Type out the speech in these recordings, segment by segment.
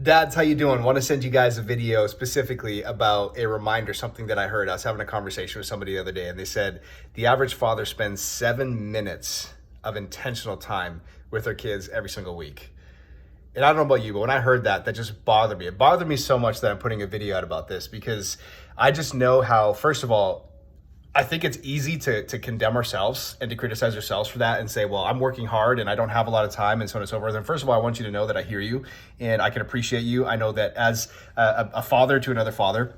Dads, how you doing? Want to send you guys a video specifically about a reminder, something that I heard. I was having a conversation with somebody the other day, and they said the average father spends 7 minutes of intentional time with their kids every single week. And I don't know about you, but when I heard that, that just bothered me. It bothered me so much that I'm putting a video out about this because I just know how, first of all, I think it's easy to condemn ourselves and to criticize ourselves for that and say, well, I'm working hard and I don't have a lot of time and so on and so forth. And first of all, I want you to know that I hear you and I can appreciate you. I know that as a father to another father,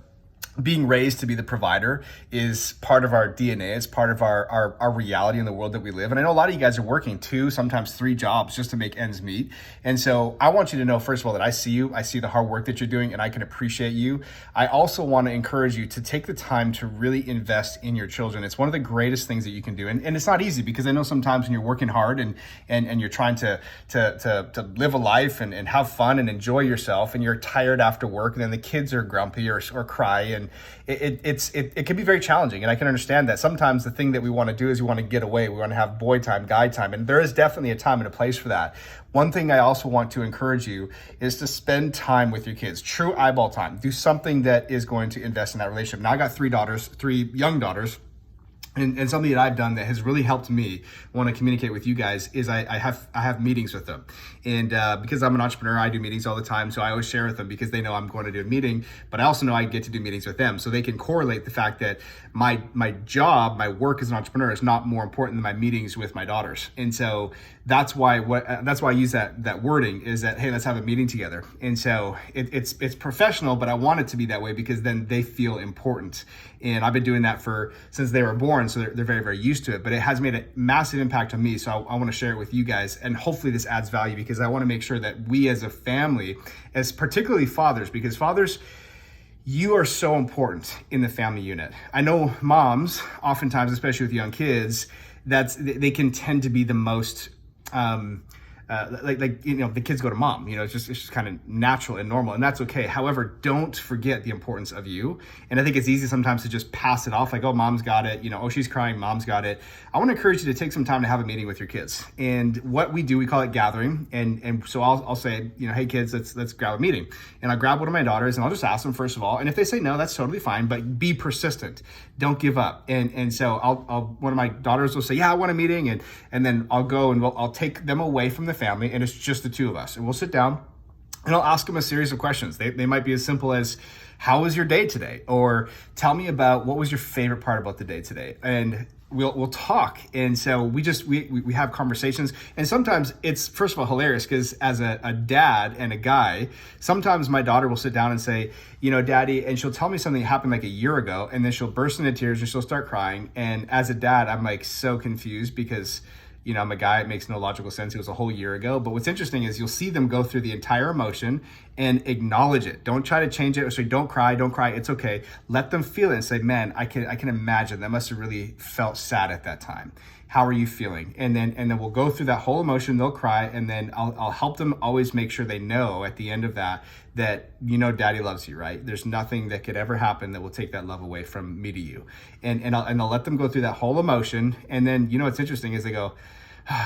being raised to be the provider is part of our DNA. It's part of our reality in the world that we live. And I know a lot of you guys are working 2, sometimes 3 jobs just to make ends meet. And so I want you to know, first of all, that I see you. I see the hard work that you're doing and I can appreciate you. I also want to encourage you to take the time to really invest in your children. It's one of the greatest things that you can do. And it's not easy because I know sometimes when you're working hard and you're trying to live a life and have fun and enjoy yourself and you're tired after work and then the kids are grumpy or cry and it can be very challenging, and I can understand that. Sometimes the thing that we want to do is we want to get away. We want to have boy time, guy time, and there is definitely a time and a place for that. One thing I also want to encourage you is to spend time with your kids, true eyeball time. Do something that is going to invest in that relationship. Now I got 3 young daughters. And something that I've done that has really helped me want to communicate with you guys is I have meetings with them. And because I'm an entrepreneur, I do meetings all the time. So I always share with them because they know I'm going to do a meeting, but I also know I get to do meetings with them. So they can correlate the fact that my job, my work as an entrepreneur is not more important than my meetings with my daughters. And so that's why I use that wording is that, hey, let's have a meeting together. And so it's professional, but I want it to be that way because then they feel important. And I've been doing that since they were born. So they're very, very used to it, but it has made a massive impact on me. So I want to share it with you guys. And hopefully this adds value because I want to make sure that we as a family, as particularly fathers, because fathers, you are so important in the family unit. I know moms, oftentimes, especially with young kids, they can tend to be the most, the kids go to mom, it's just kind of natural and normal, and that's okay. However, don't forget the importance of you. And I think it's easy sometimes to just pass it off like, oh, mom's got it, oh, she's crying, mom's got it. I want to encourage you to take some time to have a meeting with your kids. And what we do, we call it gathering. And so I'll say, hey kids, let's grab a meeting. And I'll grab one of my daughters and I'll just ask them first of all. And if they say no, that's totally fine, but be persistent. Don't give up. And so one of my daughters will say, yeah, I want a meeting. And then I'll go and I'll take them away from the family and it's just the 2 of us. And we'll sit down and I'll ask them a series of questions. They might be as simple as, how was your day today? Or tell me about what was your favorite part about the day today? And we'll talk. And so we have conversations. And sometimes it's, first of all, hilarious because as a dad and a guy, sometimes my daughter will sit down and say, daddy, and she'll tell me something that happened like a year ago. And then she'll burst into tears and she'll start crying. And as a dad, I'm like so confused because I'm a guy, it makes no logical sense. It was a whole year ago. But what's interesting is you'll see them go through the entire emotion and acknowledge it. Don't try to change it or say, don't cry. It's okay. Let them feel it and say, man, I can imagine that must have really felt sad at that time. How are you feeling? And then we'll go through that whole emotion. They'll cry. And then I'll help them always make sure they know at the end of that daddy loves you, right? There's nothing that could ever happen that will take that love away from me to you. And I'll let them go through that whole emotion. And then, what's interesting is they go,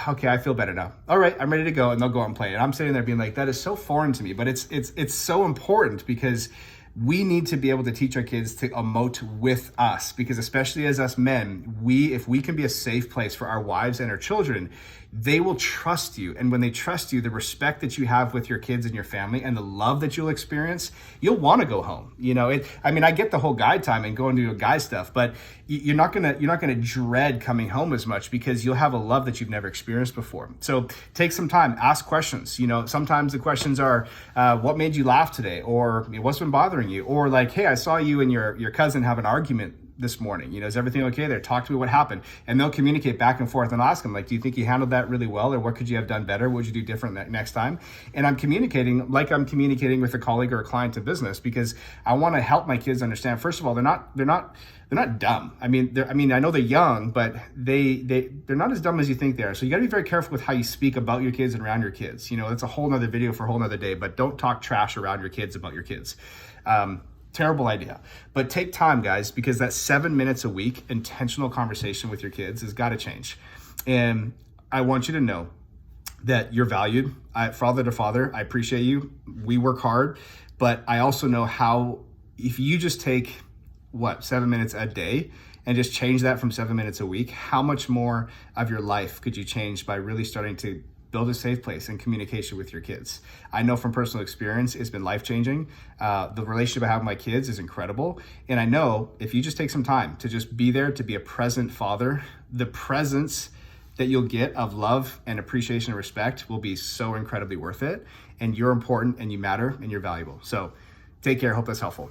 okay, I feel better now. All right, I'm ready to go. And they'll go out and play. And I'm sitting there being like, that is so foreign to me, but it's so important because we need to be able to teach our kids to emote with us, because especially as us men, if we can be a safe place for our wives and our children, they will trust you. And when they trust you, the respect that you have with your kids and your family and the love that you'll experience, you'll want to go home. I get the whole guy time and going to do guy stuff, but you're not gonna dread coming home as much because you'll have a love that you've never experienced before. So take some time, ask questions. Sometimes the questions are, what made you laugh today? Or what's been bothering you? Or like, hey, I saw you and your cousin have an argument this morning. Is everything okay there? Talk to me, what happened? And they'll communicate back and forth, and I'll ask them, like, do you think you handled that really well? Or what could you have done better? What would you do different next time? And I'm communicating like I'm communicating with a colleague or a client in business, because I want to help my kids understand, first of all, they're not dumb. I know they're young, but they're not as dumb as you think they are. So you gotta be very careful with how you speak about your kids and around your kids. That's a whole nother video for a whole nother day, but don't talk trash around your kids about your kids. Terrible idea. But take time, guys, because that 7 minutes a week intentional conversation with your kids has got to change. And I want you to know that you're valued. Father to father, I appreciate you. We work hard, but I also know how, if you just take 7 minutes a day and just change that from 7 minutes a week, how much more of your life could you change by really starting to build a safe place and communication with your kids? I know from personal experience, it's been life-changing. The relationship I have with my kids is incredible. And I know if you just take some time to just be there, to be a present father, the presence that you'll get of love and appreciation and respect will be so incredibly worth it. And you're important and you matter and you're valuable. So take care. Hope that's helpful.